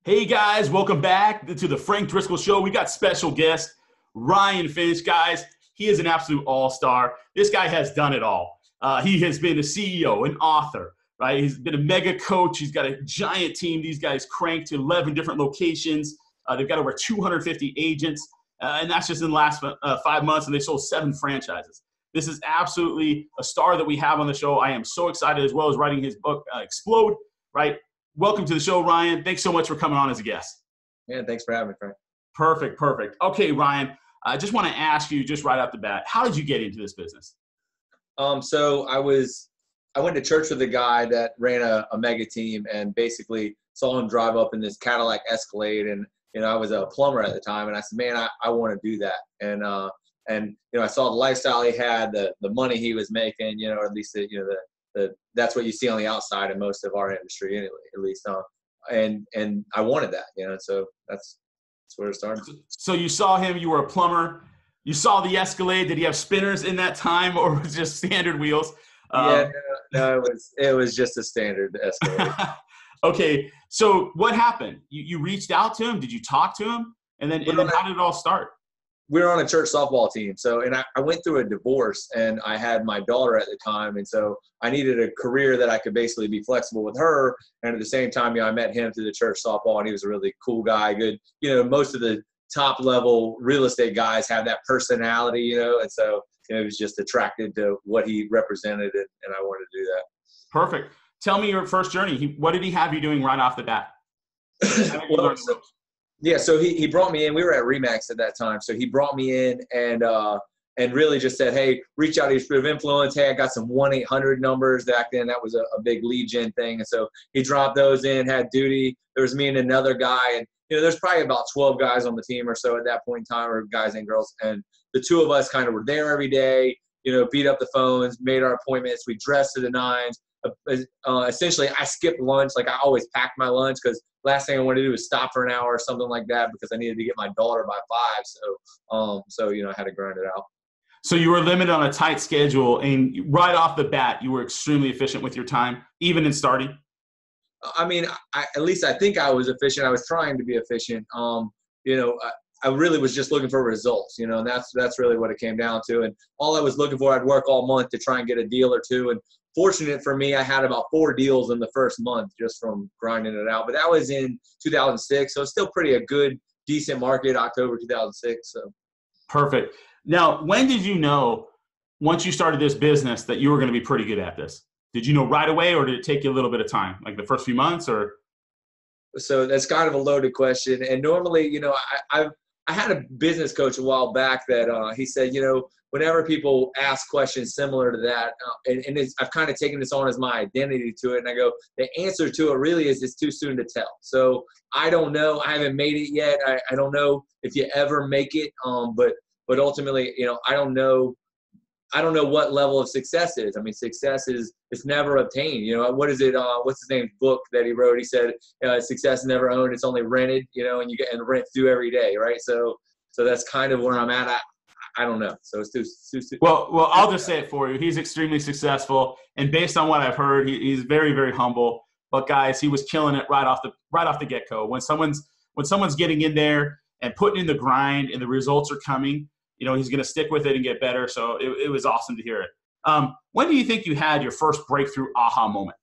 Hey guys, welcome back to the Frank Driscoll Show. We got special guest Rhyan Finch. Guys, he is an absolute all-star. This guy has done it all. He has been a CEO, an author, right? He's been a mega coach. He's got a giant team. These guys cranked to 11 different locations. They've got over 250 agents, and that's just in the last 5 months, and they sold 7 franchises. This is absolutely a star that we have on the show. I am so excited, as well as writing his book, Explode, right? Welcome to the show, Rhyan. Thanks so much for coming on as a guest. Yeah, thanks for having me, Frank. Perfect. Okay, Rhyan, I just want to ask you just right off the bat, how did you get into this business? So I went to church with a guy that ran a mega team, and basically saw him drive up in this Cadillac Escalade, and I was a plumber at the time, and I said, man, I want to do that, and I saw the lifestyle he had, the money he was making, or at least that's what you see on the outside in most of our industry, anyway, at least. And I wanted that, so that's where it started. So you saw him, you were a plumber, you saw the Escalade. Did he have spinners in that time, or was it just standard wheels? No, it was just a standard Escalade. Okay, so what happened? You reached out to him? Did you talk to him? And then how did it all start? We were on a church softball team. And I went through a divorce, and I had my daughter at the time. And so I needed a career that I could basically be flexible with her. And at the same time, I met him through the church softball, and he was a really cool guy. Good. Most of the top level real estate guys have that personality, and so it was just attracted to what he represented, and I wanted to do that. Perfect. Tell me your first journey. What did he have you doing right off the bat? So he brought me in. We were at Remax at that time. So he brought me in and really just said, hey, reach out to your sphere of influence. Hey, I got some 1-800 numbers back then. That was a big lead gen thing. And so he dropped those in, had duty. There was me and another guy. And, there's probably about 12 guys on the team or so at that point in time, or guys and girls. And the two of us kind of were there every day, beat up the phones, made our appointments. We dressed to the nines. Essentially, I skipped lunch. Like, I always packed my lunch, because last thing I wanted to do was stop for an hour or something like that, because I needed to get my daughter by 5. So I had to grind it out. So you were limited on a tight schedule, and right off the bat, you were extremely efficient with your time, even in starting? I mean, at least I think I was efficient. I was trying to be efficient. I really was just looking for results, and that's really what it came down to. And all I was looking for, I'd work all month to try and get a deal or two. And fortunate for me, I had about 4 deals in the first month just from grinding it out. But that was in 2006, so it's still a good, decent market, October 2006. So perfect. Now, when did you know, once you started this business, that you were going to be pretty good at this? Did you know right away, or did it take you a little bit of time, like the first few months, or? So that's kind of a loaded question. And normally, I had a business coach a while back that he said, whenever people ask questions similar to that, I've kind of taken this on as my identity to it. And I go, the answer to it really is it's too soon to tell. So I don't know. I haven't made it yet. I don't know if you ever make it. But ultimately, I don't know what level of success is. I mean, success it's never obtained. What is it? What's his name's book that he wrote? He said, success is never owned. It's only rented, and you get rent due every day. Right. So that's kind of where I'm at. I don't know. So it's too. Well, I'll just say it for you. He's extremely successful. And based on what I've heard, he's very, very humble. But guys, he was killing it right off the get-go. When someone's getting in there and putting in the grind and the results are coming, he's going to stick with it and get better. So it was awesome to hear it. When do you think you had your first breakthrough aha moment?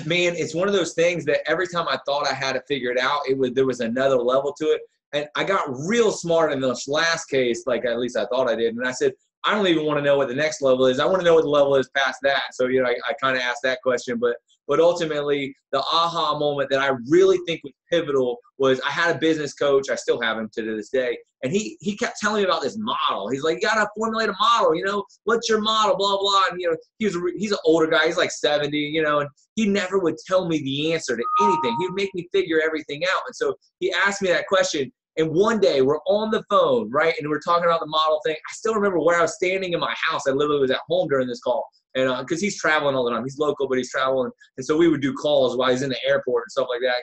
Man, it's one of those things that every time I thought I had it figured out, there was another level to it. And I got real smart in this last case, like at least I thought I did. And I said, I don't even want to know what the next level is. I want to know what the level is past that. So, I kind of asked that question. But ultimately, the aha moment that I really think was pivotal was I had a business coach. I still have him to this day. And he kept telling me about this model. He's like, you got to formulate a model, what's your model, blah, blah. And, he's an older guy. He's like 70, and he never would tell me the answer to anything. He would make me figure everything out. And so he asked me that question. And one day we're on the phone, right? And we're talking about the model thing. I still remember where I was standing in my house. I literally was at home during this call. And because he's traveling all the time. He's local, but he's traveling. And so we would do calls while he's in the airport and stuff like that.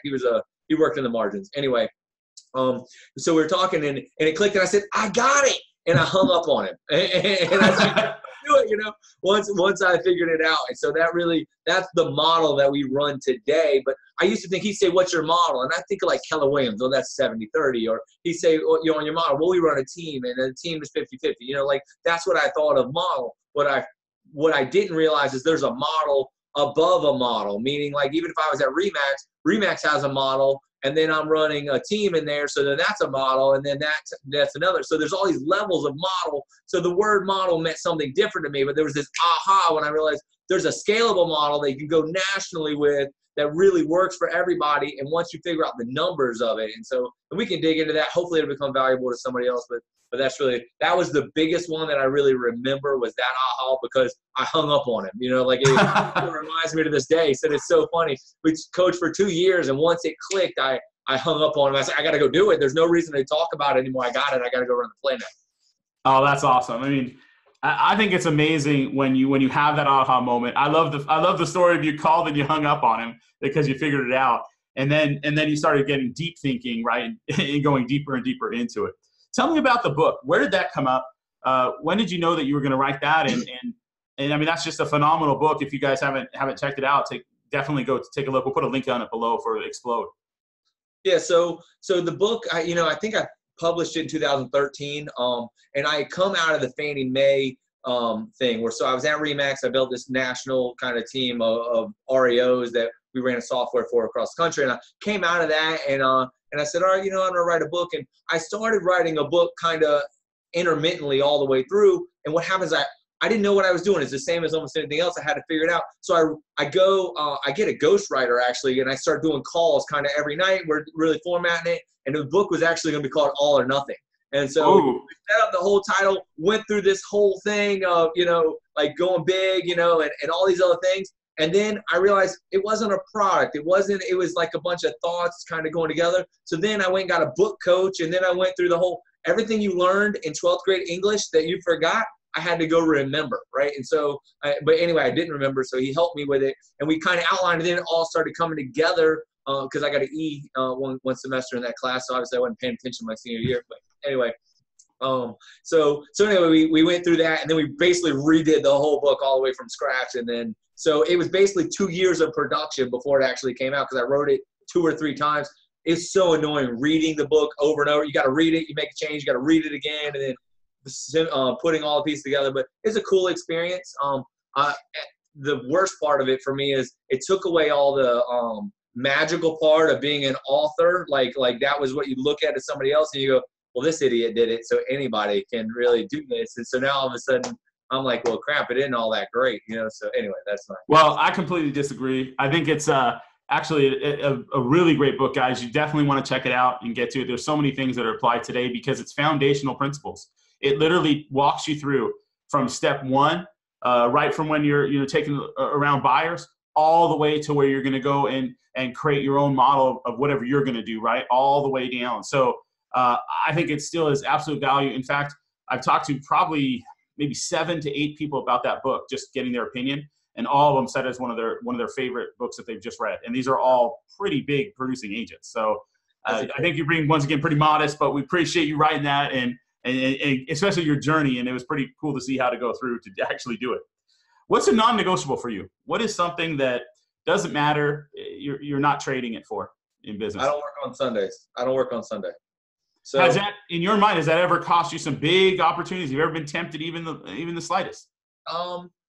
He worked in the margins. Anyway, so we were talking and it clicked and I said, I got it. And I hung up on him. And I said, do it, once I figured it out. And so that's the model that we run today. But I used to think he'd say, what's your model? And I think of like Keller Williams, oh, that's 70-30. Or he'd say, on your model, well, we run a team and the team is 50-50. Like that's what I thought of model. What I didn't realize is there's a model above a model, meaning like even if I was at Remax has a model, and then I'm running a team in there, so then that's a model, and then that's another. So there's all these levels of model. So the word model meant something different to me, but there was this aha when I realized there's a scalable model that you can go nationally with that really works for everybody, and once you figure out the numbers of it. And we can dig into that. Hopefully it'll become valuable to somebody else, but that was the biggest one that I really remember was that aha, because I hung up on him. It reminds me to this day. He said it's so funny. We coached for 2 years, and once it clicked, I hung up on him. I said, I got to go do it. There's no reason to talk about it anymore. I got it. I got to go run the play now. Oh, that's awesome. I mean, I think it's amazing when you have that aha moment. I love the story of you called and you hung up on him because you figured it out, and then you started getting deep thinking, right, and going deeper and deeper into it. Tell me about the book. Where did that come up? When did you know that you were going to write that? And I mean, that's just a phenomenal book. If you guys haven't checked it out, definitely go take a look. We'll put a link on it below for Explode. Yeah. So the book, I think I published it in 2013. And I had come out of the Fannie Mae thing so I was at Remax. I built this national kind of team of REOs that we ran a software for across the country. And I came out of that and I said, all right, I'm going to write a book. And I started writing a book kind of intermittently all the way through. And what happens, I didn't know what I was doing. It's the same as almost anything else. I had to figure it out. So I get a ghostwriter actually, and I start doing calls kind of every night. We're really formatting it. And the book was actually going to be called All or Nothing. And so we set up the whole title, went through this whole thing of, like going big, and all these other things. And then I realized it wasn't a product. It was like a bunch of thoughts kind of going together. So then I went and got a book coach. And then I went through everything you learned in 12th grade English that you forgot, I had to go remember, right? And so, but anyway, I didn't remember. So he helped me with it. And we kind of outlined it. Then it all started coming together because I got an E one semester in that class. So obviously I wasn't paying attention my senior year. But anyway, so anyway, we went through that. And then we basically redid the whole book all the way from scratch. And then so it was basically 2 years of production before it actually came out because I wrote it 2 or 3 times. It's so annoying reading the book over and over. You got to read it, you make a change, you got to read it again, and then putting all the pieces together. But it's a cool experience. The worst part of it for me is it took away all the magical part of being an author. Like that was what you look at as somebody else and you go, well, this idiot did it, so anybody can really do this. And so now all of a sudden, I'm like, well, crap, it isn't all that great, So anyway, that's fine. Well, I completely disagree. I think it's actually a really great book, guys. You definitely want to check it out and get to it. There's so many things that are applied today because it's foundational principles. It literally walks you through from step one, right from when you're taking around buyers, all the way to where you're going to go and create your own model of whatever you're going to do, right, all the way down. So I think it still is absolute value. In fact, I've talked to probably maybe 7 to 8 people about that book, just getting their opinion. And all of them said it's one of their favorite books that they've just read. And these are all pretty big producing agents. So I think you're being, once again, pretty modest, but we appreciate you writing that and especially your journey. And it was pretty cool to see how to go through to actually do it. What's a non-negotiable for you? What is something that doesn't matter, you're not trading it for in business? I don't work on Sundays. I don't work on Sunday. So has that, in your mind, has that ever cost you some big opportunities? Have you ever been tempted even the slightest?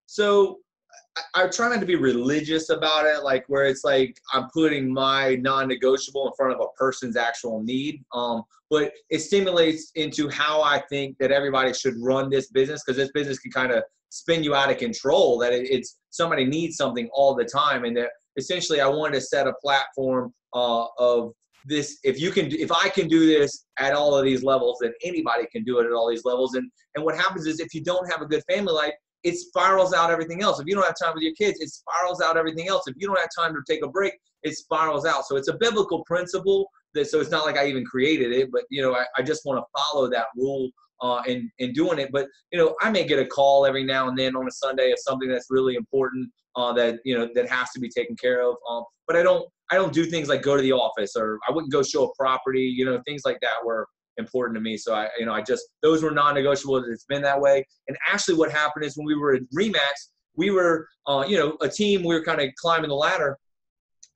So I try not to be religious about it, like where it's like I'm putting my non-negotiable in front of a person's actual need. But it stimulates into how I think that everybody should run this business, because this business can kind of spin you out of control, that it's somebody needs something all the time. And that essentially I wanted to set a platform of this. If I can do this at all of these levels, then anybody can do it at all these levels. And what happens is if you don't have a good family life, it spirals out everything else. If you don't have time with your kids, it spirals out everything else. If you don't have time to take a break, it spirals out. So it's a biblical principle. So it's not like I even created it, but I just want to follow that rule in doing it. But I may get a call every now and then on a Sunday of something that's really important that has to be taken care of. But I don't do things like go to the office, or I wouldn't go show a property, things like that where important to me. So those were non-negotiable. It's been that way. And actually what happened is when we were at Remax, we were, a team, we were kind of climbing the ladder.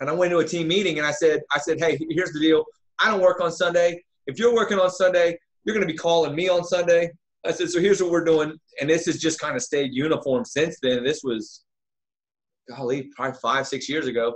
And I went to a team meeting and I said, hey, here's the deal. I don't work on Sunday. If you're working on Sunday, you're going to be calling me on Sunday. I said, so here's what we're doing. And this has just kind of stayed uniform since then. This was, golly, probably 5-6 years ago.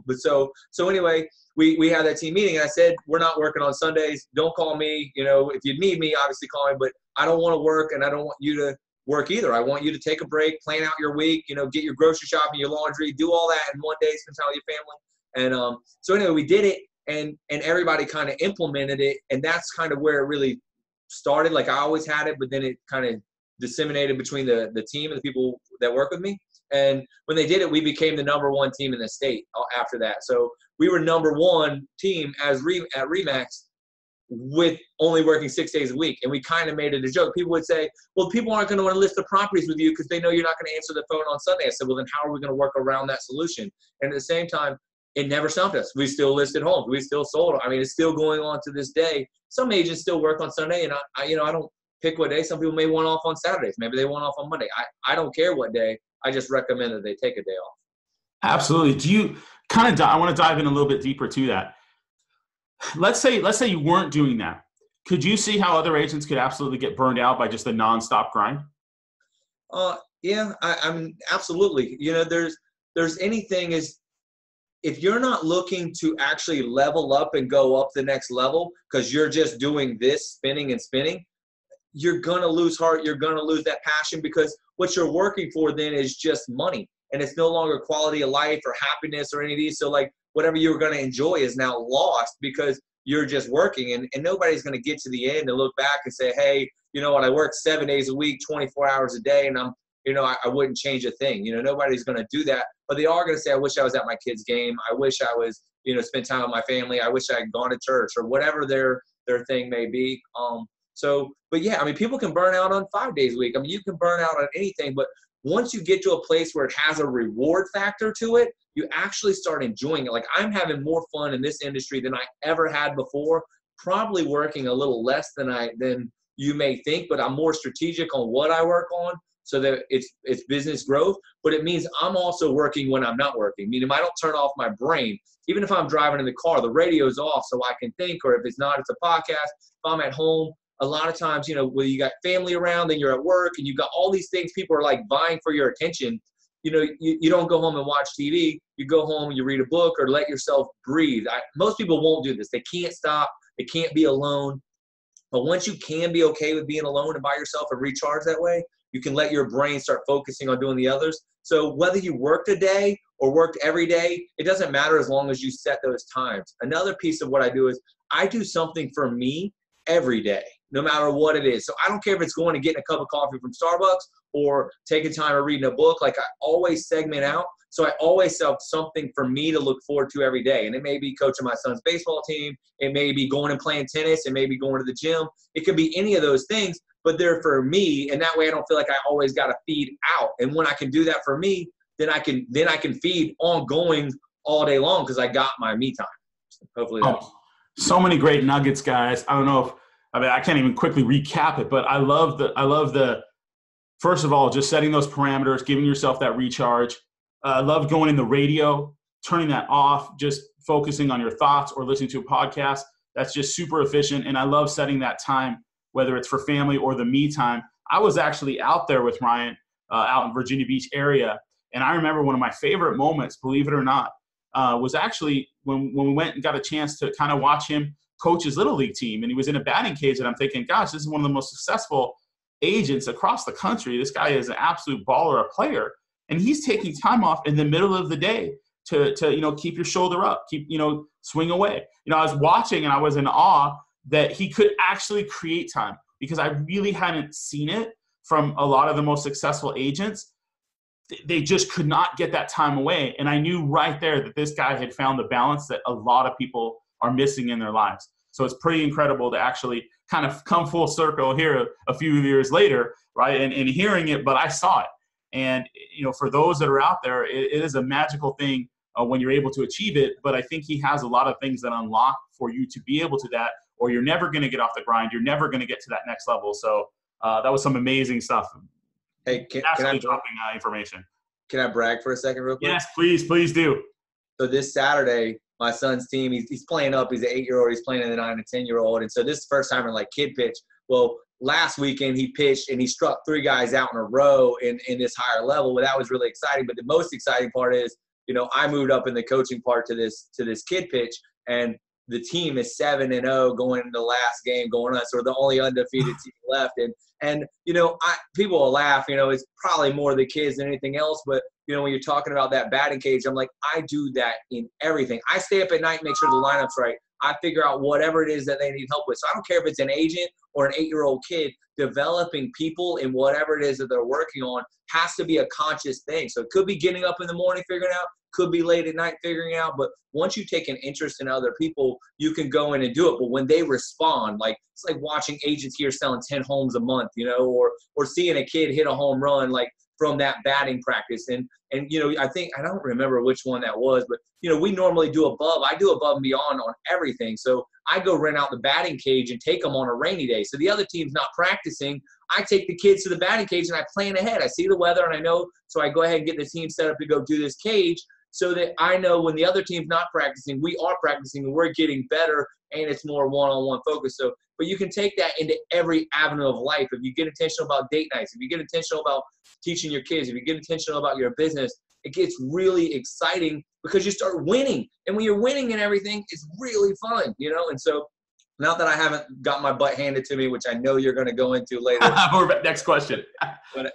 But so anyway, we had that team meeting and I said, we're not working on Sundays. Don't call me. If you need me, obviously call me, but I don't want to work and I don't want you to work either. I want you to take a break, plan out your week, get your grocery shopping, your laundry, do all that in one day, spend time with your family. And so anyway, we did it and everybody kind of implemented it. And that's kind of where it really started. Like I always had it, but then it kind of disseminated between the team and the people that work with me. And when they did it, we became the #1 team in the state after that. So we were #1 team at Remax with only working 6 days a week. And we kind of made it a joke. People would say, well, people aren't going to want to list the properties with you because they know you're not going to answer the phone on Sunday. I said, well, then how are we going to work around that solution? And at the same time, it never stopped us. We still listed homes. We still sold. I mean, it's still going on to this day. Some agents still work on Sunday, and I don't pick what day. Some people may want off on Saturdays. Maybe they want off on Monday. I don't care what day. I just recommend that they take a day off. Absolutely. Do you I want to dive in a little bit deeper to that. Let's say you weren't doing that. Could you see how other agents could absolutely get burned out by just a nonstop grind? Yeah, I'm absolutely. There's anything is, if you're not looking to actually level up and go up the next level because you're just doing this, spinning and spinning, you're going to lose heart. You're going to lose that passion because what you're working for then is just money. And it's no longer quality of life or happiness or any of these. So like whatever you were going to enjoy is now lost because you're just working. And nobody's going to get to the end and look back and say, hey, you know what, I worked 7 days a week, 24 hours a day, and I wouldn't change a thing. Nobody's going to do that. But they are going to say, I wish I was at my kid's game. I wish I was, spend time with my family. I wish I had gone to church or whatever their thing may be. But yeah, I mean, people can burn out on 5 days a week. I mean, you can burn out on anything, but once you get to a place where it has a reward factor to it, you actually start enjoying it. Like I'm having more fun in this industry than I ever had before, probably working a little less than you may think, but I'm more strategic on what I work on so that it's business growth. But it means I'm also working when I'm not working. Meaning I don't turn off my brain. Even if I'm driving in the car, the radio's off so I can think, or if it's not, it's a podcast. If I'm at home, a lot of times, when you got family around and you're at work and you've got all these things, people are like vying for your attention. You don't go home and watch TV. You go home and you read a book or let yourself breathe. Most people won't do this. They can't stop. They can't be alone. But once you can be okay with being alone and by yourself and recharge that way, you can let your brain start focusing on doing the others. So whether you worked a day or worked every day, it doesn't matter as long as you set those times. Another piece of what I do is I do something for me every day, no matter what it is. So I don't care if it's going to get a cup of coffee from Starbucks or taking time or reading a book. Like I always segment out. So I always have something for me to look forward to every day. And it may be coaching my son's baseball team. It may be going and playing tennis. It may be going to the gym. It could be any of those things, but they're for me. And that way I don't feel like I always got to feed out. And when I can do that for me, then I can feed ongoing all day long because I got my me time. Hopefully that's so many great nuggets, guys. I can't even quickly recap it, but I love the first of all, just setting those parameters, giving yourself that recharge. I love going in the radio, turning that off, just focusing on your thoughts or listening to a podcast. That's just super efficient. And I love setting that time, whether it's for family or the me time. I was actually out there with Ryan out in Virginia Beach area. And I remember one of my favorite moments, believe it or not, was actually when we went and got a chance to kind of watch him coach his little league team. And he was in a batting cage. And I'm thinking, gosh, this is one of the most successful agents across the country. This guy is an absolute baller, a player. And he's taking time off in the middle of the day to keep your shoulder up, swing away. I was watching and I was in awe that he could actually create time because I really hadn't seen it from a lot of the most successful agents. They just could not get that time away. And I knew right there that this guy had found the balance that a lot of people are missing in their lives. So it's pretty incredible to actually kind of come full circle here a few years later, right? And hearing it, but I saw it. And, for those that are out there, it is a magical thing when you're able to achieve it. But I think he has a lot of things that unlock for you to be able to that or you're never going to get off the grind. You're never going to get to that next level. So that was some amazing stuff. Hey, can I dropping information. Can I brag for a second real quick? Yes, please do. So this Saturday, my son's team, he's playing up. He's an 8-year-old. He's playing in the 9 and 10-year-old. And so this is the first time in like kid pitch. Well, last weekend he pitched and he struck 3 guys out in a row in this higher level. Well, that was really exciting. But the most exciting part is, I moved up in the coaching part to this kid pitch, and the team is 7-0 going into the last game going on. So we're the only undefeated team left. And people will laugh, it's probably more the kids than anything else. But, when you're talking about that batting cage, I'm like, I do that in everything. I stay up at night, make sure the lineup's right. I figure out whatever it is that they need help with. So I don't care if it's an agent or an 8-year-old kid, developing people in whatever it is that they're working on has to be a conscious thing. So it could be getting up in the morning, figuring out, could be late at night figuring out. But once you take an interest in other people, you can go in and do it. But when they respond, like it's like watching agents here selling 10 homes a month, or seeing a kid hit a home run, like from that batting practice. And I think, I don't remember which one that was, but, we normally do I do above and beyond on everything. So I go rent out the batting cage and take them on a rainy day. So the other team's not practicing. I take the kids to the batting cage and I plan ahead. I see the weather and I know, so I go ahead and get the team set up to go do this cage so that I know when the other team's not practicing, we are practicing and we're getting better, and it's more one-on-one focus. So, but you can take that into every avenue of life. If you get intentional about date nights, if you get intentional about teaching your kids, if you get intentional about your business, it gets really exciting because you start winning. And when you're winning and everything, it's really fun, And so, not that I haven't got my butt handed to me, which I know you're going to go into later. Next question. But,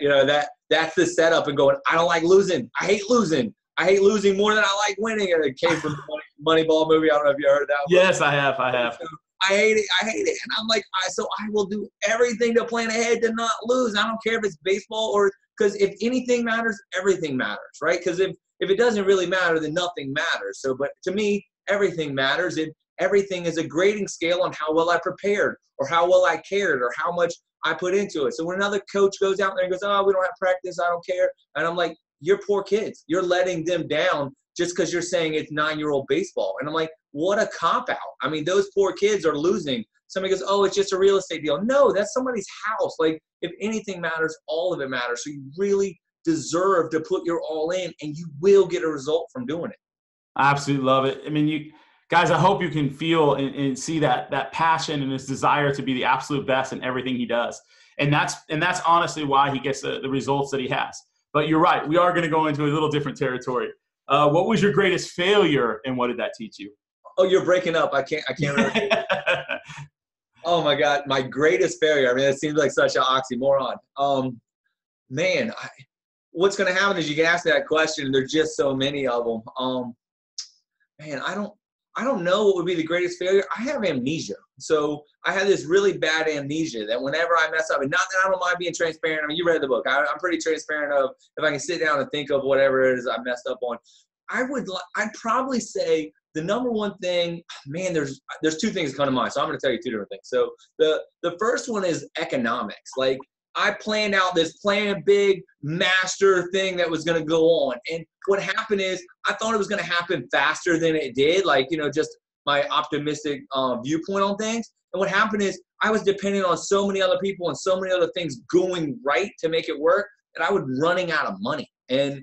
that's the setup and going, I don't like losing. I hate losing. I hate losing more than I like winning. And it came from the Moneyball movie. I don't know if you heard that. Yes, I have. So I hate it. And I'm like, so I will do everything to plan ahead to not lose. I don't care if it's baseball or – because if anything matters, everything matters, right? Because if it doesn't really matter, then nothing matters. So, but to me, everything matters. And everything is a grading scale on how well I prepared or how well I cared or how much I put into it. So when another coach goes out there and goes, oh, we don't have practice, I don't care. And I'm like, you're poor kids. You're letting them down just because you're saying it's 9-year-old baseball. And I'm like, what a cop-out. I mean, those poor kids are losing. Somebody goes, oh, it's just a real estate deal. No, that's somebody's house. Like, if anything matters, all of it matters. So you really deserve to put your all in, and you will get a result from doing it. I absolutely love it. I mean, you guys, I hope you can feel and see that passion and his desire to be the absolute best in everything he does. And that's honestly why he gets the results that he has. But you're right. We are going to go into a little different territory. What was your greatest failure, and what did that teach you? Oh, you're breaking up. I can't really. Oh my God, my greatest failure. I mean, it seems like such an oxymoron. What's going to happen is you can ask that question, and there's just so many of them. I don't know what would be the greatest failure. I have amnesia. So I have this really bad amnesia that whenever I mess up, and not that I don't mind being transparent. I mean, you read the book. I'm pretty transparent of if I can sit down and think of whatever it is I messed up on. I'd probably say the number one thing, man, there's 2 things that come to mind. So I'm going to tell you 2 different things. So the first one is economics. Like, I planned out this big master thing that was going to go on. And what happened is I thought it was going to happen faster than it did. Like, just my optimistic viewpoint on things. And what happened is I was dependent on so many other people and so many other things going right to make it work that I was running out of money and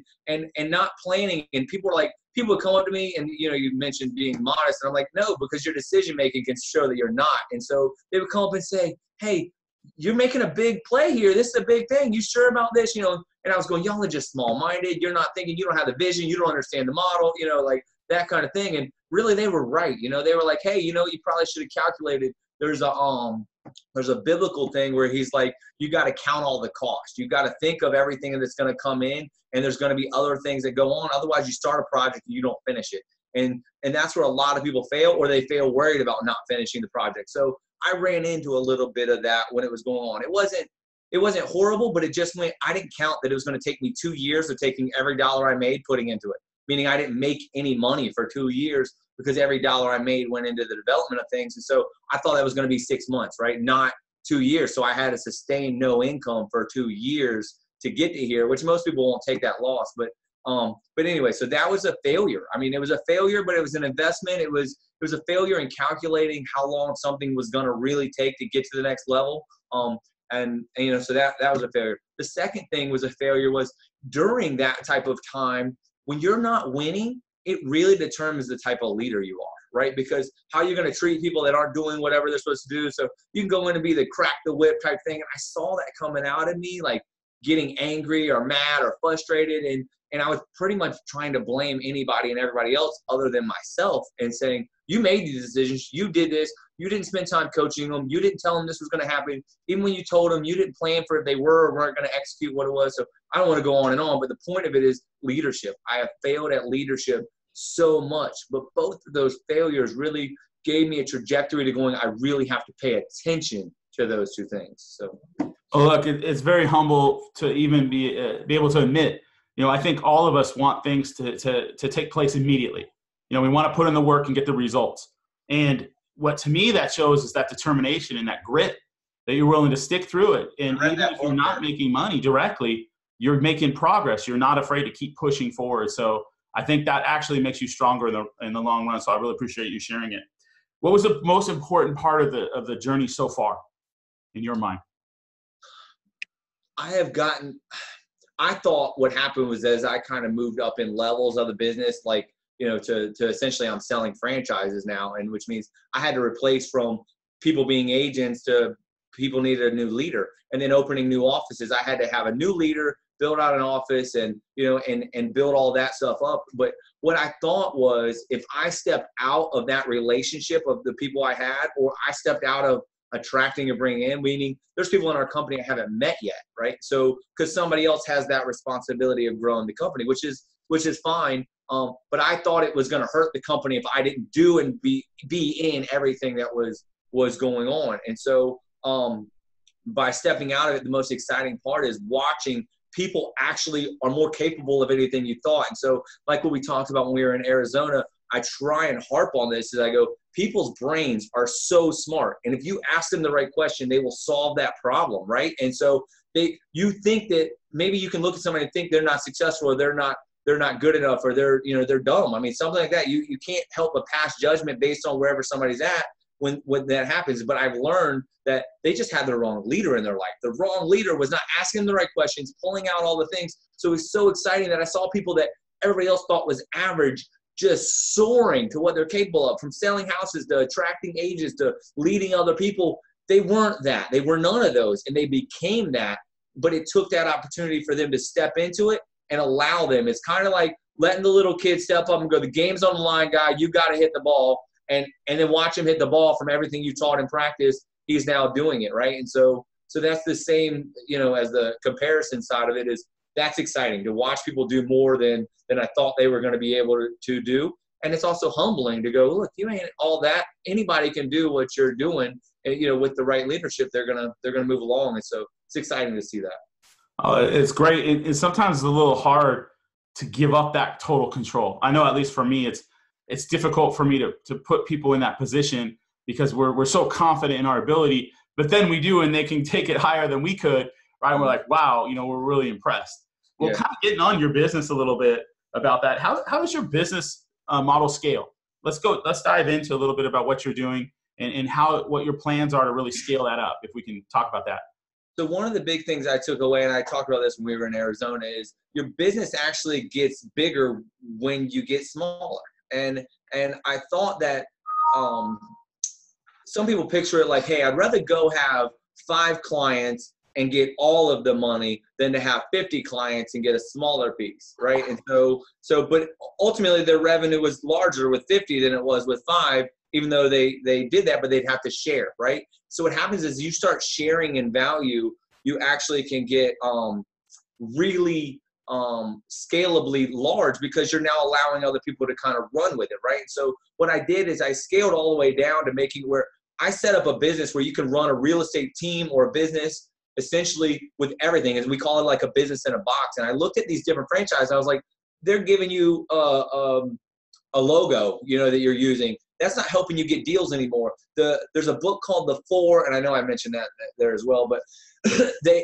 not planning. And people would come up to me and, you mentioned being modest. And I'm like, no, because your decision-making can show that you're not. And so they would come up and say, hey, you're making a big play here. This is a big thing. You sure about this? And I was going, y'all are just small-minded. You're not thinking, you don't have the vision. You don't understand the model, like that kind of thing. And really they were right. They were like, hey, you probably should have calculated. There's a biblical thing where he's like, you got to count all the costs. You got to think of everything that's going to come in, and there's going to be other things that go on. Otherwise, you start a project and you don't finish it. And that's where a lot of people fail, or they fail worried about not finishing the project. So I ran into a little bit of that when it was going on. It wasn't horrible, but it just went, I didn't count that it was going to take me 2 years of taking every dollar I made, putting into it. Meaning I didn't make any money for 2 years because every dollar I made went into the development of things. And so I thought that was going to be 6 months, right? Not 2 years. So I had to sustain no income for 2 years to get to here, which most people won't take that loss. But But anyway, so that was a failure. I mean, it was a failure, but it was an investment. It was a failure in calculating how long something was going to really take to get to the next level. And so that was a failure. The second thing was a failure was during that type of time, when you're not winning, it really determines the type of leader you are, right? Because how you're going to treat people that aren't doing whatever they're supposed to do. So you can go in and be the crack the whip type thing. And I saw that coming out of me, like getting angry or mad or frustrated. And I was pretty much trying to blame anybody and everybody else other than myself and saying, you made these decisions. You did this. You didn't spend time coaching them. You didn't tell them this was going to happen. Even when you told them, you didn't plan for if they were or weren't going to execute what it was. So I don't want to go on and on, but the point of it is leadership. I have failed at leadership so much, but both of those failures really gave me a trajectory to going, I really have to pay attention to those two things. So, look, it's very humble to even be able to admit, I think all of us want things to take place immediately. We want to put in the work and get the results. And what to me that shows is that determination and that grit that you're willing to stick through it. And even if you're not making money directly, you're making progress. You're not afraid to keep pushing forward. So I think that actually makes you stronger in the long run. So I really appreciate you sharing it. What was the most important part of the journey so far in your mind? I thought what happened was as I kind of moved up in levels of the business, like, to essentially I'm selling franchises now, and which means I had to replace from people being agents to people needed a new leader, and then opening new offices. I had to have a new leader, build out an office, and and build all that stuff up. But what I thought was if I stepped out of that relationship of the people I had, or I stepped out of attracting and bringing in, meaning there's people in our company I haven't met yet, right? So because somebody else has that responsibility of growing the company, which is fine. But I thought it was going to hurt the company if I didn't do and be in everything that was going on. And so by stepping out of it, the most exciting part is watching people actually are more capable of anything you thought. And so like what we talked about when we were in Arizona, I try and harp on this as I go, people's brains are so smart. And if you ask them the right question, they will solve that problem, right? And so you think that maybe you can look at somebody and think they're not successful or they're not good enough or they're dumb. I mean, something like that. You can't help but pass judgment based on wherever somebody's at when that happens. But I've learned that they just had the wrong leader in their life. The wrong leader was not asking them the right questions, pulling out all the things. So it's so exciting that I saw people that everybody else thought was average just soaring to what they're capable of, from selling houses to attracting agents to leading other people. They weren't that. They were none of those, and they became that. But it took that opportunity for them to step into it and allow them. It's kind of like letting the little kid step up and go, the game's on the line, guy. You got to hit the ball. And then watch him hit the ball from everything you taught in practice. He's now doing it, right? And so that's the same, as the comparison side of it is that's exciting to watch people do more than I thought they were going to be able to do. And it's also humbling to go, look, you ain't all that. Anybody can do what you're doing. And, with the right leadership, they're gonna move along. And so it's exciting to see that. It's great. It's sometimes a little hard to give up that total control. I know, at least for me, it's difficult for me to put people in that position because we're so confident in our ability, but then we do, and they can take it higher than we could, right? And we're like, wow, we're really impressed. Well, kind of getting on your business a little bit about that. How does your business model scale? Let's dive into a little bit about what you're doing and what your plans are to really scale that up, if we can talk about that. So one of the big things I took away, and I talked about this when we were in Arizona, is your business actually gets bigger when you get smaller. And I thought that some people picture it like, hey, I'd rather go have 5 clients and get all of the money than to have 50 clients and get a smaller piece, right? And but ultimately their revenue was larger with 50 than it was with 5, even though they did that, but they'd have to share, right? So what happens is you start sharing in value, you actually can get really scalably large because you're now allowing other people to kind of run with it, right? So what I did is I scaled all the way down to making where I set up a business where you can run a real estate team or a business essentially with everything, as we call it, like a business in a box. And I looked at these different franchises. I was like, they're giving you a logo, that you're using. That's not helping you get deals anymore. There's a book called The Four, and I know I mentioned that there as well, but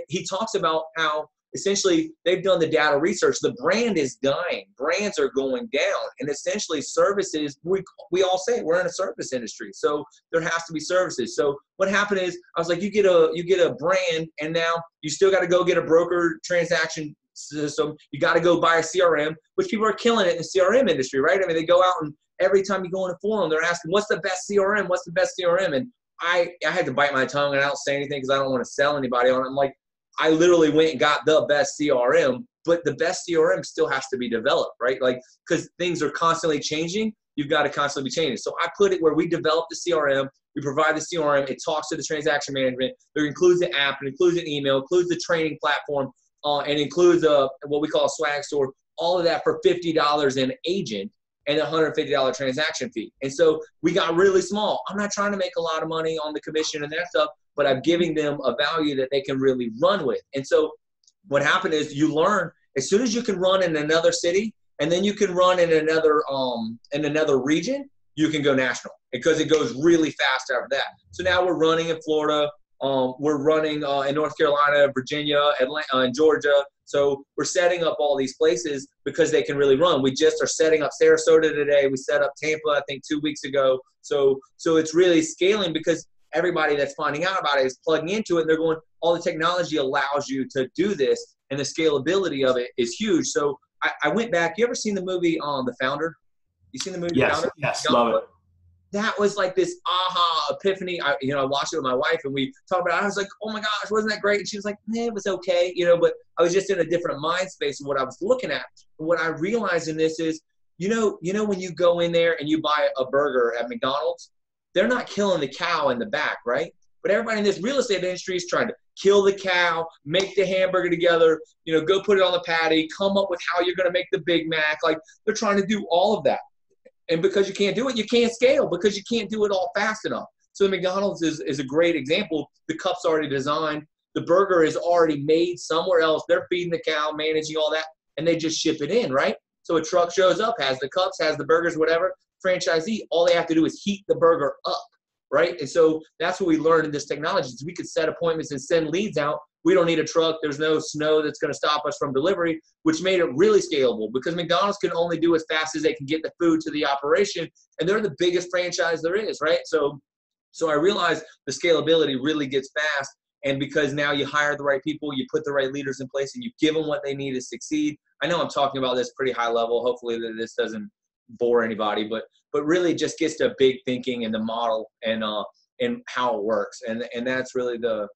he talks about how essentially they've done the data research. The brand is dying. Brands are going down. And essentially services, we all say we're in a service industry. So there has to be services. So what happened is I was like, you get a brand, and now you still got to go get a broker transaction system. You got to go buy a CRM, which people are killing it in the CRM industry, right? I mean, they go out and every time you go in a forum, they're asking, what's the best CRM? What's the best CRM? And I had to bite my tongue, and I don't say anything because I don't want to sell anybody on it. I'm like, I literally went and got the best CRM, but the best CRM still has to be developed, right? Like, because things are constantly changing, you've got to constantly be changing. So I put it where we develop the CRM, we provide the CRM, it talks to the transaction management, it includes the app, it includes an email, includes the training platform, and includes what we call a swag store, all of that for $50 an agent and a $150 transaction fee. And so we got really small. I'm not trying to make a lot of money on the commission and that stuff, but I'm giving them a value that they can really run with. And so what happened is you learn as soon as you can run in another city, and then you can run in another region, you can go national because it goes really fast after that. So now we're running in Florida. We're running in North Carolina, Virginia, Atlanta, and Georgia. So we're setting up all these places because they can really run. We just are setting up Sarasota today. We set up Tampa, I think, 2 weeks ago. So it's really scaling because everybody that's finding out about it is plugging into it. And they're going, all the technology allows you to do this, and the scalability of it is huge. So I went back. You ever seen the movie The Founder? You seen the movie Yes, Founder? yes, love it. That was like this aha epiphany. I watched it with my wife, and we talked about it. I was like, oh my gosh, wasn't that great? And she was like, it was okay, but I was just in a different mind space of what I was looking at. And what I realized in this is, when you go in there and you buy a burger at McDonald's, they're not killing the cow in the back, right? But everybody in this real estate industry is trying to kill the cow, make the hamburger together, go put it on the patty, come up with how you're going to make the Big Mac. Like, they're trying to do all of that. And because you can't do it, you can't scale because you can't do it all fast enough. So McDonald's is a great example. The cup's already designed. The burger is already made somewhere else. They're feeding the cow, managing all that, and they just ship it in, right? So a truck shows up, has the cups, has the burgers, whatever. Franchisee, all they have to do is heat the burger up, right? And so that's what we learned in this technology. Is we could set appointments and send leads out. We don't need a truck. There's no snow that's going to stop us from delivery, which made it really scalable because McDonald's can only do as fast as they can get the food to the operation, and they're the biggest franchise there is, right? So I realized the scalability really gets fast, and because now you hire the right people, you put the right leaders in place, and you give them what they need to succeed. I know I'm talking about this pretty high level. Hopefully that this doesn't bore anybody, but really just gets to big thinking and the model and how it works, and that's really the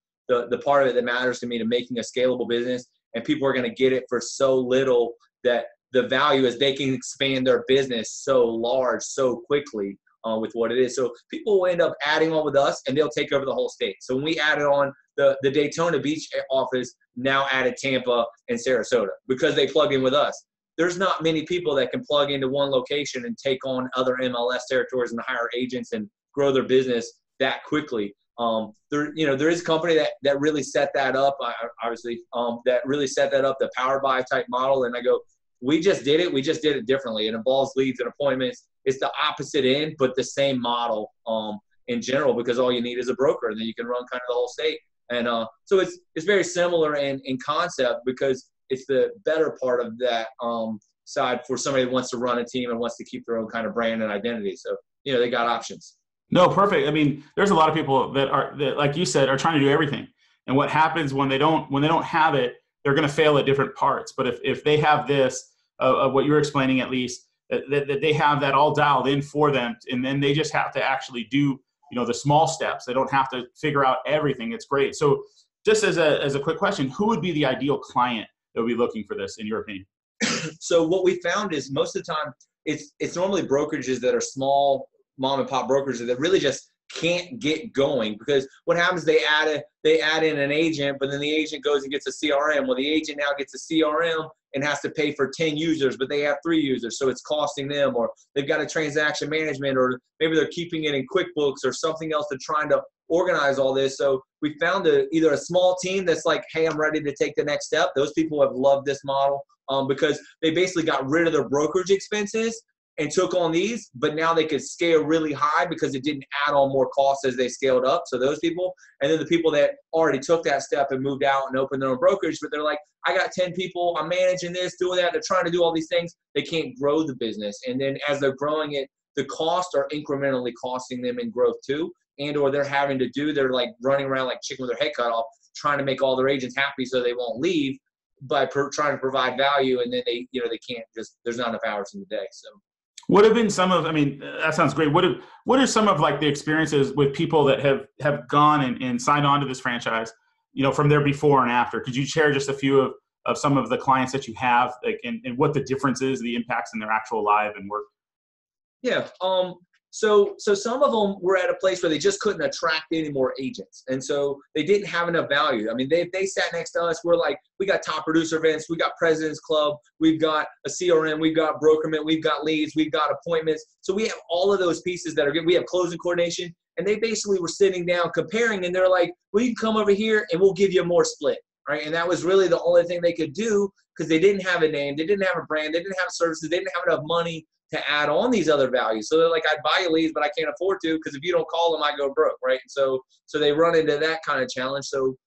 part of it that matters to me, to making a scalable business. And people are going to get it for so little that the value is they can expand their business so large, so quickly with what it is. So people will end up adding on with us, and they'll take over the whole state. So when we added on the Daytona Beach office, now added Tampa and Sarasota because they plug in with us. There's not many people that can plug into one location and take on other MLS territories and hire agents and grow their business that quickly. There is a company that really set that up, obviously, that really set that up, the power buy type model. And I go, we just did it. We just did it differently. It involves leads and appointments. It's the opposite end, but the same model in general, because all you need is a broker, and then you can run kind of the whole state. And so it's very similar in concept because it's the better part of that side for somebody that wants to run a team and wants to keep their own kind of brand and identity. So, they got options. No, perfect. I mean, there's a lot of people that like you said, are trying to do everything. And what happens when they don't have it, they're going to fail at different parts. But if they have this, what you're explaining at least, that they have that all dialed in for them, and then they just have to actually do, the small steps. They don't have to figure out everything. It's great. So just as a quick question, who would be the ideal client that would be looking for this, in your opinion? So what we found is most of the time it's normally brokerages that are small mom and pop brokerages that really just can't get going, because what happens, they add in an agent, but then the agent goes and gets a CRM. Well, the agent now gets a CRM and has to pay for 10 users, but they have 3 users, so it's costing them, or they've got a transaction management, or maybe they're keeping it in QuickBooks or something else. They're trying to organize all this. So we found either a small team that's like, hey, I'm ready to take the next step. Those people have loved this model because they basically got rid of their brokerage expenses, and took on these, but now they could scale really high because it didn't add on more costs as they scaled up. So those people, and then the people that already took that step and moved out and opened their own brokerage, but they're like, I got 10 people, I'm managing this, doing that. They're trying to do all these things. They can't grow the business. And then as they're growing it, the costs are incrementally costing them in growth too. And or they're having to do, they're like running around like chicken with their head cut off, trying to make all their agents happy so they won't leave by trying to provide value. And then they can't just, there's not enough hours in the day. So what have been some of, I mean, that sounds great. What are some of like the experiences with people that have gone and signed on to this franchise, from their before and after? Could you share just a few of some of the clients that you have, like, and what the difference is, the impacts in their actual life and work? Yeah. So some of them were at a place where they just couldn't attract any more agents. And so they didn't have enough value. I mean, they sat next to us. We're like, we got top producer events. We got President's Club. We've got a CRM. We've got brokerment. We've got leads. We've got appointments. So we have all of those pieces that are good. We have closing coordination. And they basically were sitting down comparing, and they're like, well, you can come over here and we'll give you a more split. Right? And that was really the only thing they could do because they didn't have a name. They didn't have a brand. They didn't have services. They didn't have enough money to add on these other values. So they're like, I'd buy you leads, but I can't afford to because if you don't call them, I go broke, right? And so they run into that kind of challenge. So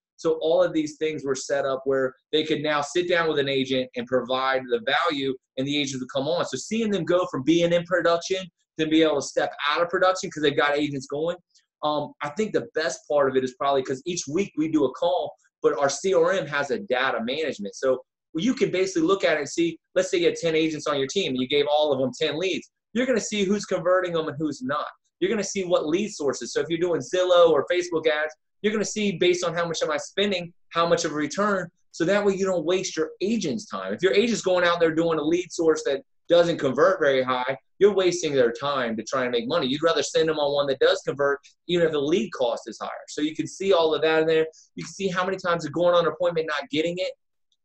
all of these things were set up where they could now sit down with an agent and provide the value, and the agent would come on. So seeing them go from being in production to be able to step out of production because they've got agents going. I think the best part of it is probably because each week we do a call, but our CRM has a data management. So you can basically look at it and see, let's say you had 10 agents on your team and you gave all of them 10 leads. You're going to see who's converting them and who's not. You're going to see what lead sources. So if you're doing Zillow or Facebook ads, you're going to see based on how much am I spending, how much of a return. So that way you don't waste your agent's time. If your agent's going out there doing a lead source that doesn't convert very high, you're wasting their time to try and make money. You'd rather send them on one that does convert, even if the lead cost is higher. So you can see all of that in there. You can see how many times they're going on an appointment, not getting it.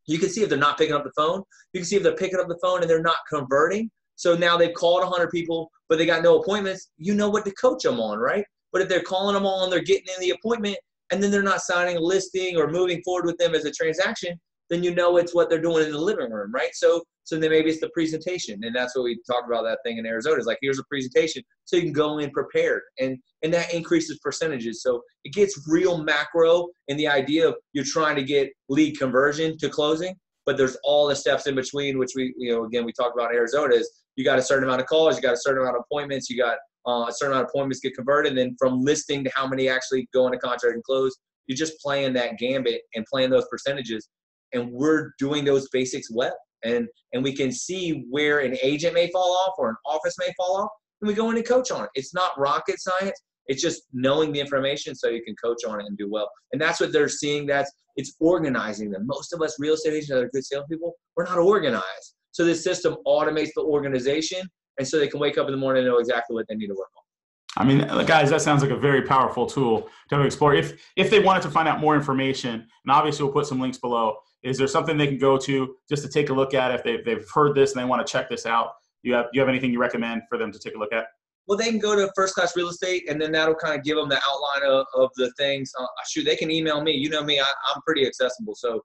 You can see if they're not picking up the phone. You can see if they're picking up the phone and they're not converting. So now they've called 100 people, but they got no appointments. You know what to coach them on, right? But if they're calling them all and they're getting in the appointment and then they're not signing a listing or moving forward with them as a transaction, then you know it's what they're doing in the living room, right? So then maybe it's the presentation. And that's what we talked about that thing in Arizona. It's like, here's a presentation so you can go in prepared. And that increases percentages. So it gets real macro in the idea of you're trying to get lead conversion to closing, but there's all the steps in between, which we talked about in Arizona is you got a certain amount of calls, you got a certain amount of appointments, you got a certain amount of appointments get converted. And then from listing to how many actually go into contract and close, you're just playing that gambit and playing those percentages. And we're doing those basics well. And we can see where an agent may fall off or an office may fall off, and we go in and coach on it. It's not rocket science. It's just knowing the information so you can coach on it and do well. And that's what they're seeing. It's organizing them. Most of us real estate agents that are good salespeople, we're not organized. So this system automates the organization, and so they can wake up in the morning and know exactly what they need to work on. I mean, guys, that sounds like a very powerful tool to explore. If they wanted to find out more information, and obviously we'll put some links below, is there something they can go to just to take a look at if they've heard this and they want to check this out? Do you have anything you recommend for them to take a look at? Well, they can go to First Class Real Estate, and then that'll kind of give them the outline of the things. They can email me. You know me, I'm pretty accessible. So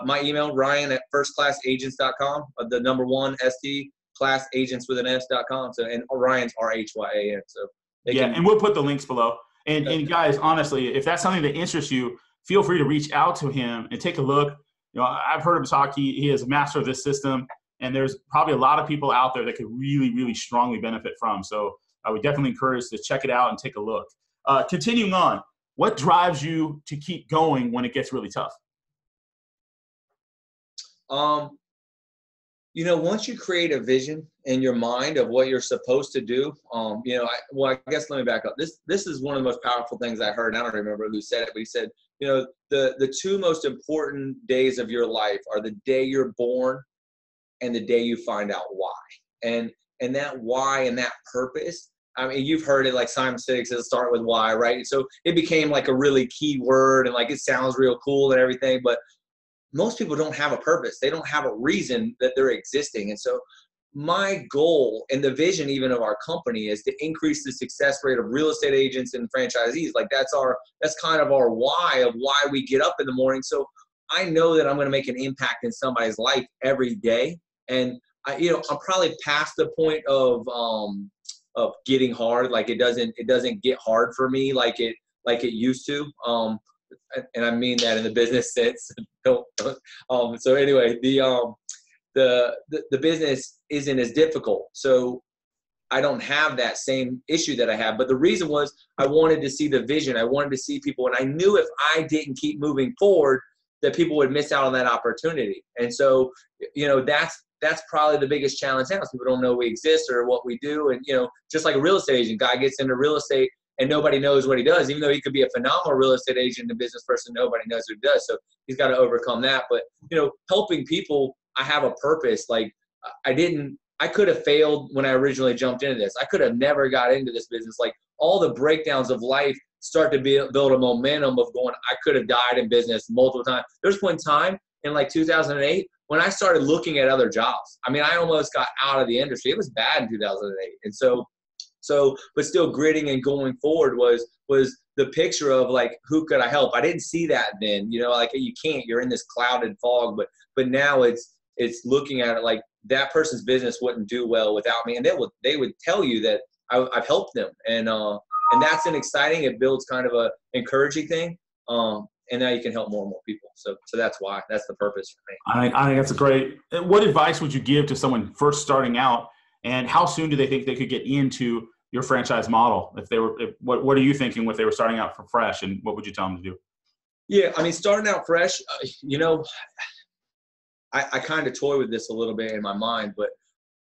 my email, Rhyan at firstclassagents.com, the number 1 ST, classagents with an S.com. So, and Ryan's RHYAN. So and we'll put the links below. And guys, honestly, if that's something that interests you, feel free to reach out to him and take a look. I've heard him talk. He is a master of this system, and there's probably a lot of people out there that could really, really strongly benefit from. So I would definitely encourage to check it out and take a look. Continuing on, what drives you to keep going when it gets really tough? Once you create a vision in your mind of what you're supposed to do, I guess let me back up. This is one of the most powerful things I heard. And I don't remember who said it, but he said, the 2 most important days of your life are the day you're born and the day you find out why. And that why and that purpose, I mean, you've heard it like Simon Sinek says, start with why, right? So it became like a really key word and like it sounds real cool and everything, but most people don't have a purpose. They don't have a reason that they're existing. And so my goal and the vision even of our company is to increase the success rate of real estate agents and franchisees. Like that's kind of our why of why we get up in the morning. So I know that I'm going to make an impact in somebody's life every day. And I'm probably past the point of getting hard. Like it doesn't get hard for me like it used to. And I mean that in the business sense. So anyway, the business isn't as difficult. So I don't have that same issue that I have. But the reason was I wanted to see the vision. I wanted to see people. And I knew if I didn't keep moving forward, that people would miss out on that opportunity. And so, that's probably the biggest challenge now. People don't know we exist or what we do. And, just like a real estate agent, guy gets into real estate and nobody knows what he does, even though he could be a phenomenal real estate agent and business person, nobody knows what he does. So he's got to overcome that. But, helping people, I have a purpose. Like I could have failed when I originally jumped into this. I could have never got into this business. Like all the breakdowns of life start to build a momentum of going, I could have died in business multiple times. There's one time in like 2008 when I started looking at other jobs. I mean, I almost got out of the industry. It was bad in 2008. And so, but still gritting and going forward was the picture of like, who could I help? I didn't see that then, like you can't, you're in this clouded fog, but now it's looking at it like that person's business wouldn't do well without me. And they would tell you that I've helped them. And that's an exciting, it builds kind of a encouraging thing. And now you can help more and more people. So that's why, that's the purpose for me. I think that's a great. What advice would you give to someone first starting out, and how soon do they think they could get into your franchise model? What are you thinking if they were starting out for fresh, and what would you tell them to do? Yeah. I mean, starting out fresh, I kind of toy with this a little bit in my mind, but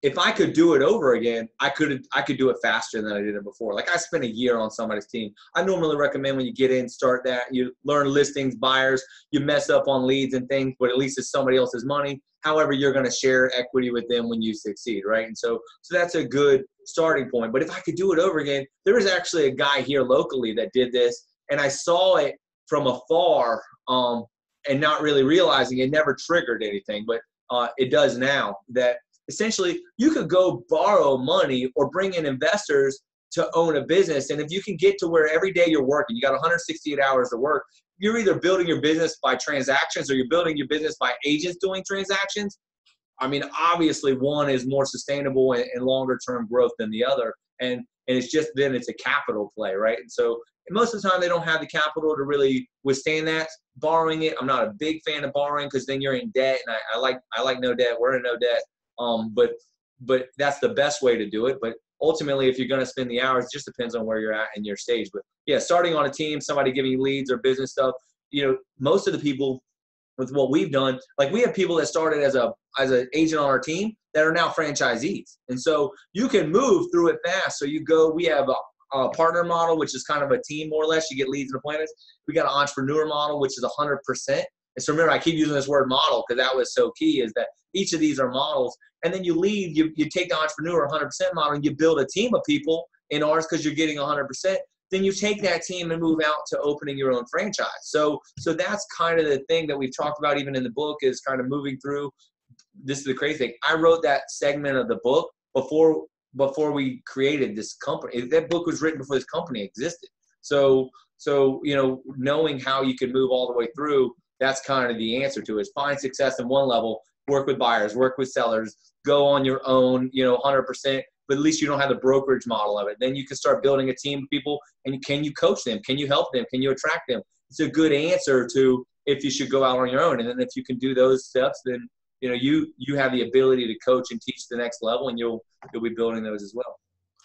if I could do it over again, I could do it faster than I did it before. Like I spent a year on somebody's team. I normally recommend when you get in, start that. You learn listings, buyers, you mess up on leads and things, but at least it's somebody else's money. However, you're going to share equity with them when you succeed, right? And so that's a good starting point. But if I could do it over again, there was actually a guy here locally that did this, and I saw it from afar and not really realizing it never triggered anything, but it does now. That essentially, you could go borrow money or bring in investors to own a business. And if you can get to where every day you're working, you got 168 hours to work, you're either building your business by transactions or you're building your business by agents doing transactions. I mean, obviously one is more sustainable and longer term growth than the other. And it's just then it's a capital play, right? And so most of the time they don't have the capital to really withstand that. Borrowing it, I'm not a big fan of borrowing because then you're in debt. And I like no debt. We're in no debt. But that's the best way to do it. But ultimately, if you're going to spend the hours, it just depends on where you're at in your stage. But yeah, starting on a team, somebody giving you leads or business stuff, most of the people with what we've done, like we have people that started as an agent on our team that are now franchisees. And so you can move through it fast. So we have a partner model, which is kind of a team more or less. You get leads and appointments. We got an entrepreneur model, which is 100%. And so remember, I keep using this word model because that was so key, is that each of these are models. And then you take the entrepreneur 100% model and you build a team of people in ours because you're getting 100%. Then you take that team and move out to opening your own franchise. So that's kind of the thing that we've talked about even in the book, is kind of moving through. This is the crazy thing. I wrote that segment of the book before we created this company. That book was written before this company existed. So knowing how you can move all the way through, that's kind of the answer to it. Is find success in one level, work with buyers, work with sellers, go on your own, 100%, but at least you don't have the brokerage model of it. Then you can start building a team of people, and can you coach them? Can you help them? Can you attract them? It's a good answer to if you should go out on your own. And then if you can do those steps, then you have the ability to coach and teach the next level, and you'll be building those as well.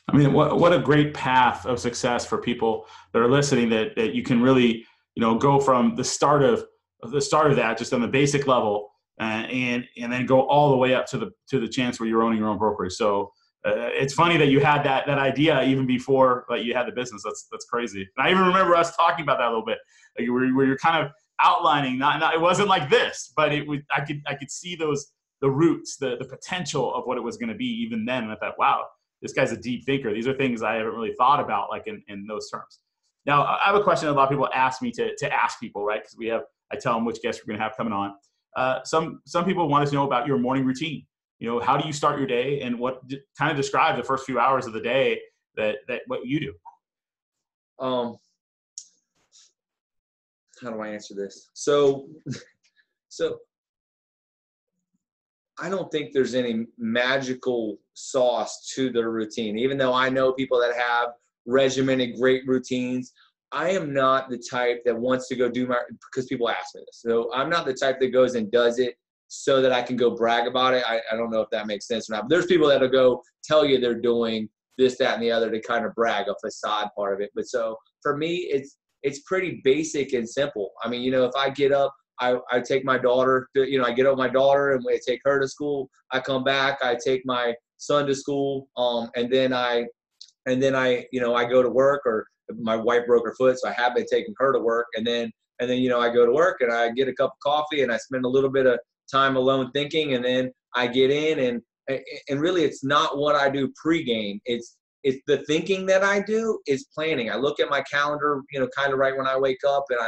I mean, what a great path of success for people that are listening, that you can really, go from the start of that, just on the basic level, and then go all the way up to the chance where you're owning your own brokerage. So it's funny that you had that idea even before you had the business. That's crazy. And I even remember us talking about that a little bit, like where you're kind of outlining. Not it wasn't like this, but it was. I could see the roots, the potential of what it was going to be even then. And I thought, wow, this guy's a deep thinker. These are things I haven't really thought about like in those terms. Now, I have a question a lot of people ask me to ask people, right? Because I tell them which guests we're going to have coming on. Some people want to know about your morning routine. How do you start your day, and what kind of describe the first few hours of the day that what you do? How do I answer this? So I don't think there's any magical sauce to their routine. Even though I know people that have regimented great routines, I am not the type that wants to go do because people ask me this. So I'm not the type that goes and does it so that I can go brag about it. I don't know if that makes sense or not. But there's people that'll go tell you they're doing this, that, and the other to kind of brag, a facade part of it. But so for me, it's pretty basic and simple. I mean, if I get up, I take my daughter to, I get up with my daughter and we take her to school. I come back, I take my son to school, and then I go to work, or my wife broke her foot, so I have been taking her to work, and then I go to work and I get a cup of coffee and I spend a little bit of time alone thinking, and then I get in and really it's not what I do pregame. It's the thinking that I do is planning. I look at my calendar, kind of right when I wake up, and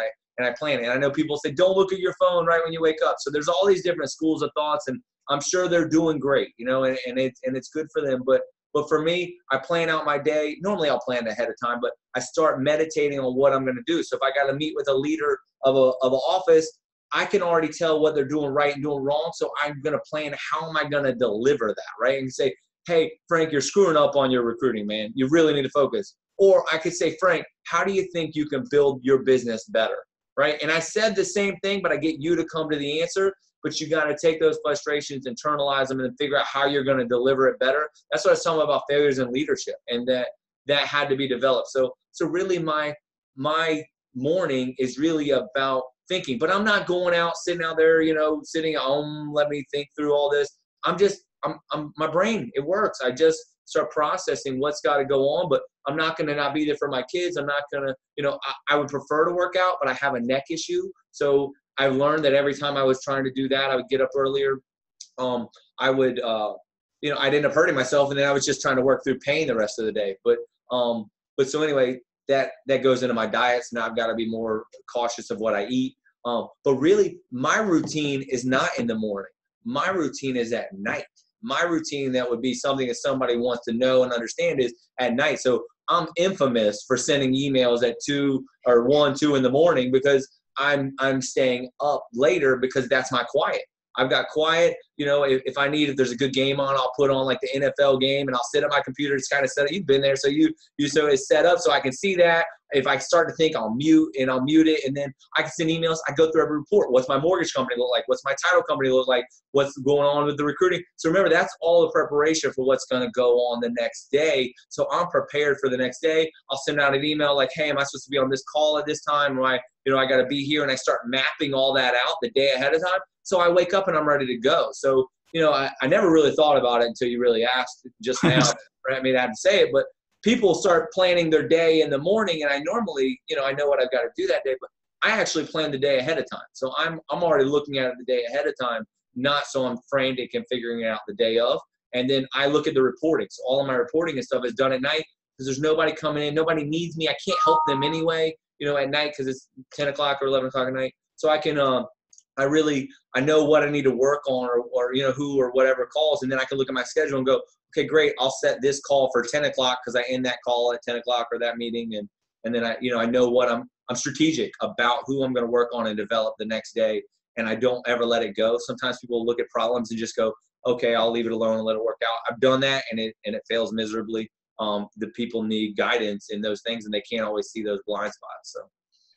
I plan it. And I know people say, don't look at your phone right when you wake up. So there's all these different schools of thoughts, and I'm sure they're doing great, and it's good for them. But for me, I plan out my day. Normally I'll plan ahead of time, but I start meditating on what I'm going to do. So if I got to meet with a leader of an office, I can already tell what they're doing right and doing wrong. So I'm going to plan, how am I going to deliver that, right? And say, hey, Frank, you're screwing up on your recruiting, man. You really need to focus. Or I could say, Frank, how do you think you can build your business better, right? And I said the same thing, but I get you to come to the answer. But you got to take those frustrations, internalize them, and then figure out how you're going to deliver it better. That's what I was talking about failures in leadership, and that had to be developed. So really my morning is really about thinking, but I'm not going out, sitting out there, sitting at home, let me think through all this. I'm my brain, it works. I just start processing what's got to go on, but I'm not going to not be there for my kids. I'm not going to, I would prefer to work out, but I have a neck issue. So I've learned that every time I was trying to do that, I would get up earlier. I would, I'd end up hurting myself, and then I was just trying to work through pain the rest of the day. But so anyway, that goes into my diet. So now I've got to be more cautious of what I eat. But really, my routine is not in the morning. My routine is at night. My routine that would be something that somebody wants to know and understand is at night. So I'm infamous for sending emails at 2 or 1, 2 in the morning, because I'm staying up later because that's my quiet. I've got quiet, if there's a good game on, I'll put on like the NFL game, and I'll sit at my computer. It's kind of set up. You've been there. So so it's set up so I can see that. If I start to think, I'll mute it. And then I can send emails. I go through every report. What's my mortgage company look like? What's my title company look like? What's going on with the recruiting? So remember, that's all the preparation for what's going to go on the next day. So I'm prepared for the next day. I'll send out an email like, hey, am I supposed to be on this call at this time? Or I got to be here, and I start mapping all that out the day ahead of time. So I wake up and I'm ready to go. So, I never really thought about it until you really asked just now. I mean, I had to say it, but people start planning their day in the morning, and I normally, I know what I've got to do that day, but I actually plan the day ahead of time. So I'm already looking at it the day ahead of time, not so I'm frantic and figuring it out the day of. And then I look at the reporting. So all of my reporting and stuff is done at night, because there's nobody coming in. Nobody needs me. I can't help them anyway, at night, because it's 10 o'clock or 11 o'clock at night. So I can, I know what I need to work on, or who or whatever calls, and then I can look at my schedule and go, okay, great, I'll set this call for 10 o'clock because I end that call at 10 o'clock or that meeting, and then I know what I'm strategic about who I'm going to work on and develop the next day, and I don't ever let it go. Sometimes people look at problems and just go, okay, I'll leave it alone and let it work out. I've done that, and it fails miserably. The people need guidance in those things, and they can't always see those blind spots. So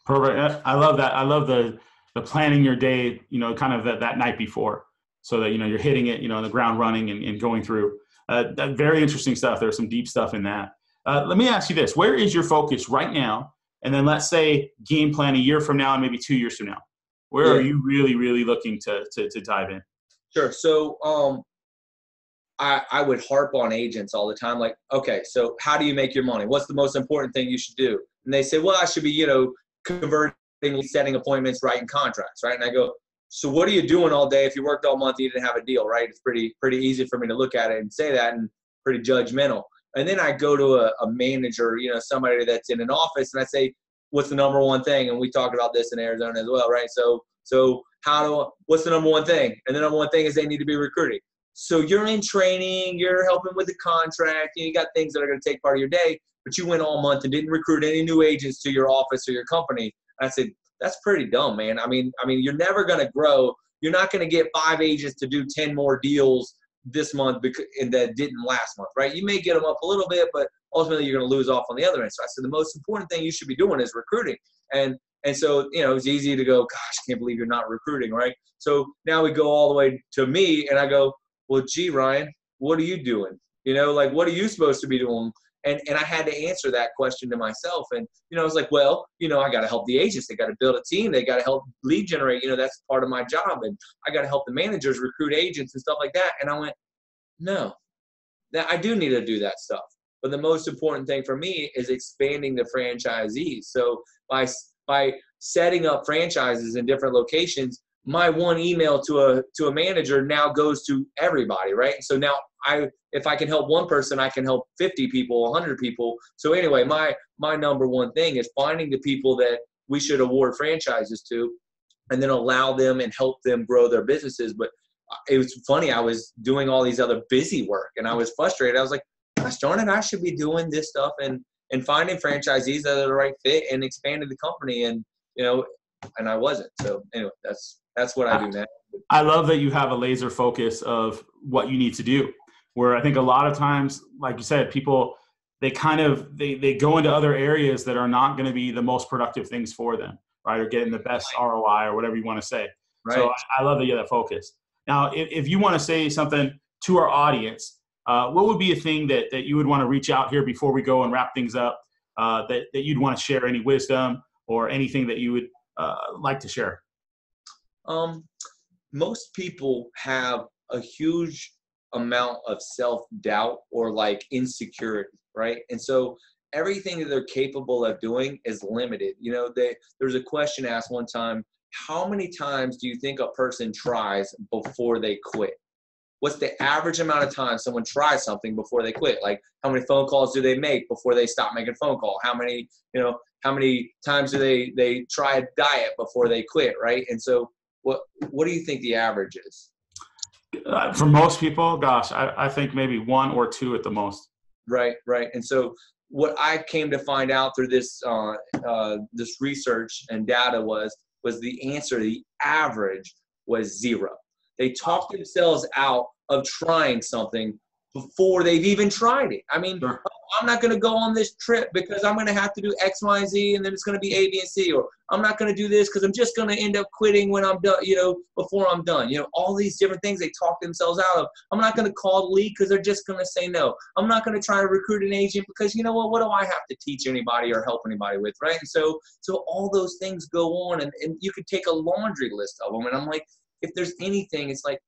perfect. I love that. I love the planning your day, kind of that night before, so that, you're hitting it, the ground running and going through. That very interesting stuff. There's some deep stuff in that. Let me ask you this. Where is your focus right now? And then let's say game plan a year from now and maybe 2 years from now. Where are you really, really looking to dive in? Sure. So I would harp on agents all the time. Like, okay, so how do you make your money? What's the most important thing you should do? And they say, well, I should be, converting, setting appointments, writing contracts, right? And I go, so what are you doing all day if you worked all month and you didn't have a deal, right? It's pretty easy for me to look at it and say that, and pretty judgmental. And then I go to a manager, somebody that's in an office, and I say, what's the number one thing? And we talked about this in Arizona as well, right? So what's the number one thing? And the number one thing is they need to be recruiting. So you're in training, you're helping with the contract, you got things that are going to take part of your day, but you went all month and didn't recruit any new agents to your office or your company. I said, that's pretty dumb, man. I mean, you're never going to grow you're not going to get 5 agents to do 10 more deals this month and that didn't last month, right? You may get them up a little bit, but ultimately you're going to lose off on the other end. So I said, the most important thing you should be doing is recruiting. And so, it's easy to go, gosh, I can't believe you're not recruiting, right? So now we go all the way to me, and I go, well, gee, Ryan, what are you doing? What are you supposed to be doing? And I had to answer that question to myself. And, I was like, well, I got to help the agents. They got to build a team. They got to help lead generate. That's part of my job. And I got to help the managers recruit agents and stuff like that. And I went, no, I do need to do that stuff. But the most important thing for me is expanding the franchisees. So by setting up franchises in different locations, my one email to a manager now goes to everybody, right? So now if I can help one person, I can help 50 people, 100 people. So anyway, my number one thing is finding the people that we should award franchises to, and then allow them and help them grow their businesses. But it was funny. I was doing all these other busy work, and I was frustrated. I was like, gosh darn it, I should be doing this stuff and finding franchisees that are the right fit and expanding the company. And, and I wasn't. So anyway, that's what I do now. I love that you have a laser focus of what you need to do, where I think a lot of times, like you said, people, they go into other areas that are not going to be the most productive things for them, right? Or getting the best ROI or whatever you want to say. Right. So I love that you have that focus. Now, if you want to say something to our audience, what would be a thing that you would want to reach out here before we go and wrap things up, that you'd want to share, any wisdom or anything that you would like to share? Most people have a huge amount of self-doubt or insecurity, right? And so everything that they're capable of doing is limited. There's a question asked one time, how many times do you think a person tries before they quit? What's the average amount of time someone tries something before they quit? Like, how many phone calls do they make before they stop making a phone call? How many times do they try a diet before they quit, right? And so what do you think the average is? For most people, gosh, I think maybe 1 or 2 at the most. Right. And so what I came to find out through this this research and data was the answer. The average was 0. They talk themselves out of trying something before they've even tried it. I mean, sure. I'm not going to go on this trip because I'm going to have to do X, Y, and Z, and then it's going to be A, B, and C. Or I'm not going to do this because I'm just going to end up quitting when I'm done, before I'm done. All these different things they talk themselves out of. I'm not going to call the lead because they're just going to say no. I'm not going to try to recruit an agent because, what do I have to teach anybody or help anybody with, right? And so all those things go on, and you could take a laundry list of them. And I'm like, if there's anything, it's like,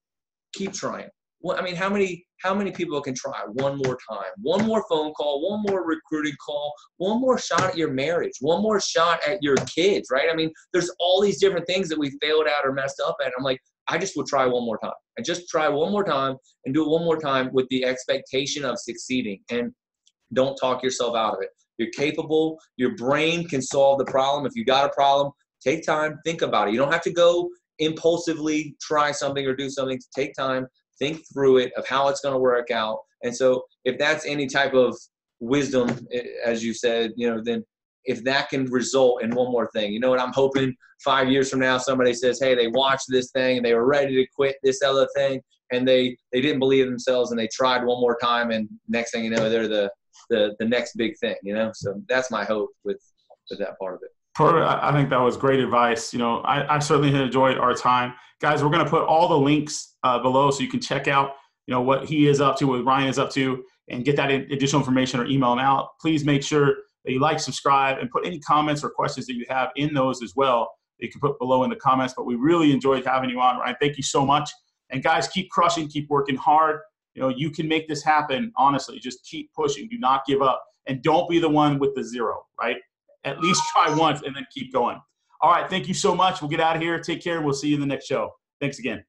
keep trying. Well, I mean, how many people can try one more time, one more phone call, one more recruiting call, one more shot at your marriage, one more shot at your kids, right? I mean, there's all these different things that we failed at or messed up at. I'm like, I just would try one more time. I just try one more time and do it one more time with the expectation of succeeding, and don't talk yourself out of it. You're capable. Your brain can solve the problem. If you got a problem, take time, think about it. You don't have to go impulsively try something or do something. Take time. Think through it of how it's going to work out. And so if that's any type of wisdom, as you said, then if that can result in one more thing, what I'm hoping 5 years from now, somebody says, hey, they watched this thing and they were ready to quit this other thing, and they didn't believe themselves and they tried one more time, and next thing you know, they're the next big thing, So that's my hope with that part of it. Perfect. I think that was great advice. I certainly had enjoyed our time. Guys, we're going to put all the links below so you can check out, what he is up to, what Ryan is up to, and get that additional information or email him out. Please make sure that you like, subscribe, and put any comments or questions that you have in those as well that you can put below in the comments. But we really enjoyed having you on, Ryan. Thank you so much. And guys, keep crushing, keep working hard. You can make this happen. Honestly, just keep pushing. Do not give up. And don't be the one with the 0, right? At least try once and then keep going. All right. Thank you so much. We'll get out of here. Take care. We'll see you in the next show. Thanks again.